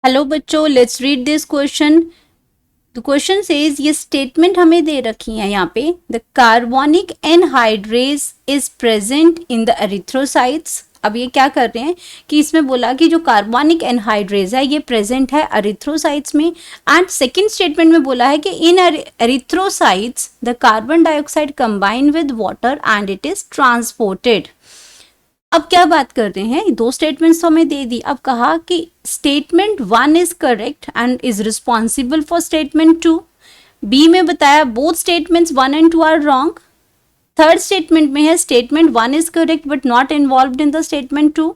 Hello बच्चों, let's read this question. The question says, ये statement हमें दे रखी है यहाँ पे, the carbonic anhydrase is present in the erythrocytes. अब ये क्या कर रहे हैं कि इसमें बोला कि जो कार्बोनिक एनहाइड्रेज है ये प्रेजेंट है एरिथ्रोसाइट्स में। एंड सेकेंड स्टेटमेंट में बोला है कि in erythrocytes the carbon dioxide combine with water and it is transported. अब क्या बात कर रहे हैं, दो स्टेटमेंट्स तो हमें दे दी। अब कहा कि statement 1 is correct and is responsible for statement 2। B में बताया both statements 1 and 2 are wrong. Third statement में है statement 1 is correct but not involved in the statement 2।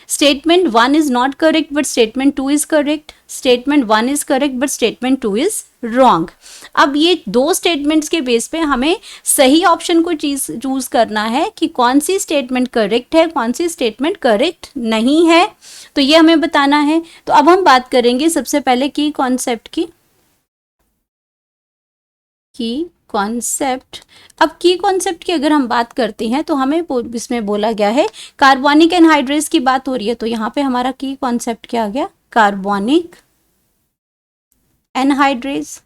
Statement 1 is not correct but statement 2 is correct. Statement 1 is correct but statement 2 is wrong. अब ये दो statements के base पे हमें सही option को चूज करना है कि कौन सी स्टेटमेंट करेक्ट है, कौन सी स्टेटमेंट करेक्ट नहीं है, तो ये हमें बताना है। तो अब हम बात करेंगे सबसे पहले की कॉन्सेप्ट की। अब की कॉन्सेप्ट की अगर हम बात करते हैं तो हमें इसमें बोला गया है कार्बोनिक एनहाइड्रेज की बात हो रही है, तो यहाँ पे हमारा की कॉन्सेप्ट क्या आ गया, कार्बोनिक एनहाइड्रेज।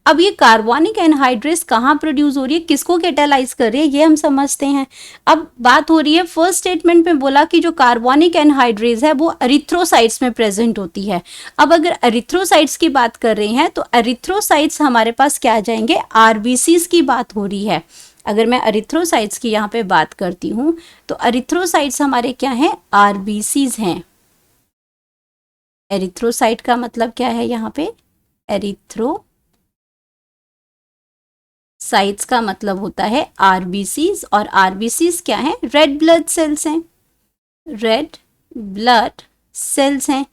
अब ये कार्बोनिक एनहाइड्रेज कहाँ प्रोड्यूस हो रही है, किसको कैटालाइज कर रही है, ये हम समझते हैं। अब बात हो रही है फर्स्ट स्टेटमेंट में बोला कि जो कार्बोनिक एनहाइड्रेज है वो एरिथ्रोसाइट्स में प्रेजेंट होती है। अब अगर एरिथ्रोसाइट्स की बात कर रहे हैं तो एरिथ्रोसाइट्स हमारे पास क्या आ जाएंगे, आरबीसीज की बात हो रही है। अगर मैं एरिथ्रोसाइट्स की यहाँ पे बात करती हूँ तो एरिथ्रोसाइट्स हमारे क्या हैं, आरबीसीज हैं। एरिथ्रोसाइट का मतलब क्या है, यहाँ पे एरिथ्रोसाइट्स का मतलब होता है आरबीसीज, और आरबीसीज क्या है, रेड ब्लड सेल्स हैं, रेड ब्लड सेल्स हैं।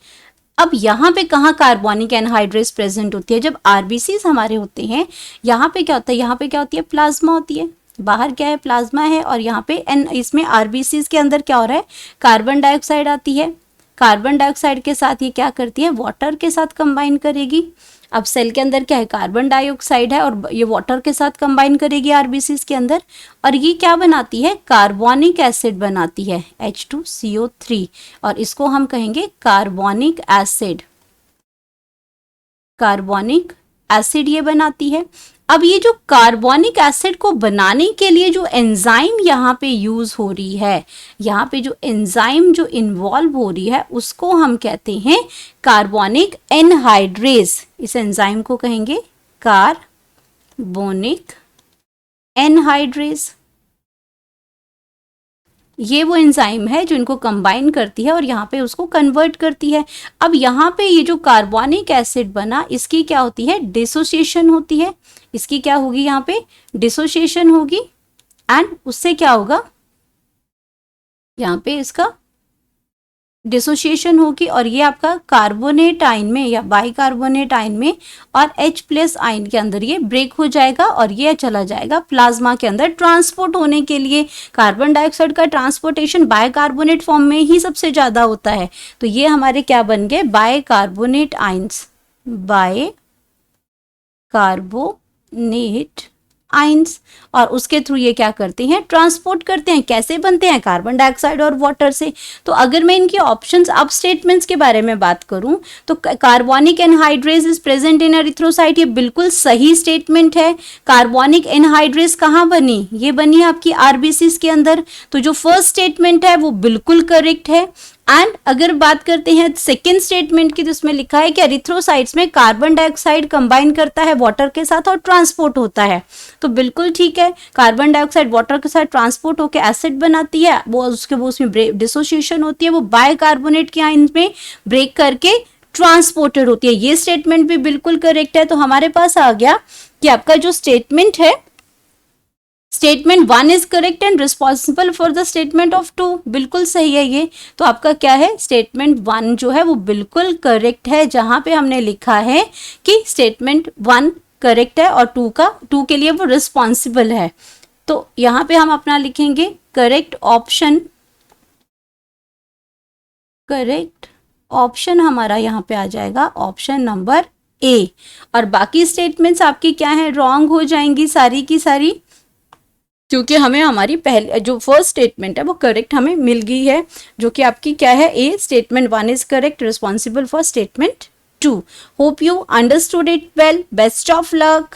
अब यहाँ पे कहाँ कार्बोनिक एनहाइड्रेज प्रेजेंट होती है, जब आरबीसीज हमारे होते हैं, यहाँ पे क्या होता है, यहाँ पे क्या होती है, प्लाज्मा होती है। बाहर क्या है, प्लाज्मा है, और यहाँ पे इसमें आरबीसीज के अंदर क्या हो रहा है, कार्बन डाइऑक्साइड आती है। कार्बन डाइऑक्साइड के साथ ये क्या करती है, वाटर के साथ कंबाइन करेगी। अब सेल के अंदर क्या है, कार्बन डाइऑक्साइड है और ये वाटर के साथ कंबाइन करेगी आरबीसीज के अंदर, और ये क्या बनाती है, कार्बोनिक एसिड बनाती है, H2CO3, और इसको हम कहेंगे कार्बोनिक एसिड। कार्बोनिक एसिड ये बनाती है। अब ये जो कार्बोनिक एसिड को बनाने के लिए जो एंजाइम यहाँ पे यूज हो रही है, यहाँ पे जो एंजाइम जो इन्वॉल्व हो रही है उसको हम कहते हैं कार्बोनिक एनहाइड्रेज। इस एंजाइम को कहेंगे कार्बोनिक एनहाइड्रेज। ये वो एंजाइम है जो इनको कंबाइन करती है और यहाँ पे उसको कन्वर्ट करती है। अब यहाँ पे ये जो कार्बोनिक एसिड बना, इसकी क्या होती है, डिसोसिएशन होती है। इसकी क्या होगी, यहाँ पे डिसोसिएशन होगी, एंड उससे क्या होगा, यहाँ पे इसका डिसोसिएशन होगी, और ये आपका कार्बोनेट आयन में या बाइकार्बोनेट आयन में और H+ आयन के अंदर ये ब्रेक हो जाएगा, और ये चला जाएगा प्लाज्मा के अंदर ट्रांसपोर्ट होने के लिए। कार्बन डाइऑक्साइड का ट्रांसपोर्टेशन बाइकार्बोनेट फॉर्म में ही सबसे ज़्यादा होता है, तो ये हमारे क्या बन गए, बाइकार्बोनेट आयन्स, बाइकार्बोनेट आइंस, और उसके थ्रू ये क्या करते हैं, ट्रांसपोर्ट करते हैं। कैसे बनते हैं, कार्बन डाइऑक्साइड और वाटर से। तो अगर मैं इनकी ऑप्शंस अब स्टेटमेंट्स के बारे में बात करूं तो carbonic anhydrase is present in erythrocyte, ये बिल्कुल सही स्टेटमेंट है। कार्बोनिक एनहाइड्रेज कहाँ बनी, ये बनी आपकी आरबीसीज के अंदर, तो जो फर्स्ट स्टेटमेंट है वो बिल्कुल करेक्ट है। एंड अगर बात करते हैं सेकेंड स्टेटमेंट की, तो उसमें लिखा है कि एरिथ्रोसाइट्स में कार्बन डाइऑक्साइड कंबाइन करता है वाटर के साथ और ट्रांसपोर्ट होता है, तो बिल्कुल ठीक है। कार्बन डाइऑक्साइड वाटर के साथ ट्रांसपोर्ट होकर एसिड बनाती है, वो उसमें डिसोसिएशन होती है, वो बाइकार्बोनेट के आयन में ब्रेक करके ट्रांसपोर्टेड होती है। ये स्टेटमेंट भी बिल्कुल करेक्ट है। तो हमारे पास आ गया कि आपका जो स्टेटमेंट है, statement 1 is correct and responsible for the statement of 2, बिल्कुल सही है ये। तो आपका क्या है, स्टेटमेंट 1 जो है वो बिल्कुल करेक्ट है, जहां पे हमने लिखा है कि स्टेटमेंट 1 करेक्ट है और 2 के लिए वो रिस्पॉन्सिबल है। तो यहाँ पे हम अपना लिखेंगे करेक्ट ऑप्शन। करेक्ट ऑप्शन हमारा यहाँ पे आ जाएगा ऑप्शन नंबर ए, और बाकी स्टेटमेंट्स आपकी क्या है, रॉन्ग हो जाएंगी सारी की सारी। क्योंकि हमें हमारी पहले जो फर्स्ट स्टेटमेंट है वो करेक्ट हमें मिल गई है, जो कि आपकी क्या है, ए statement 1 is correct, responsible for statement 2. Hope you understood it well. Best of luck.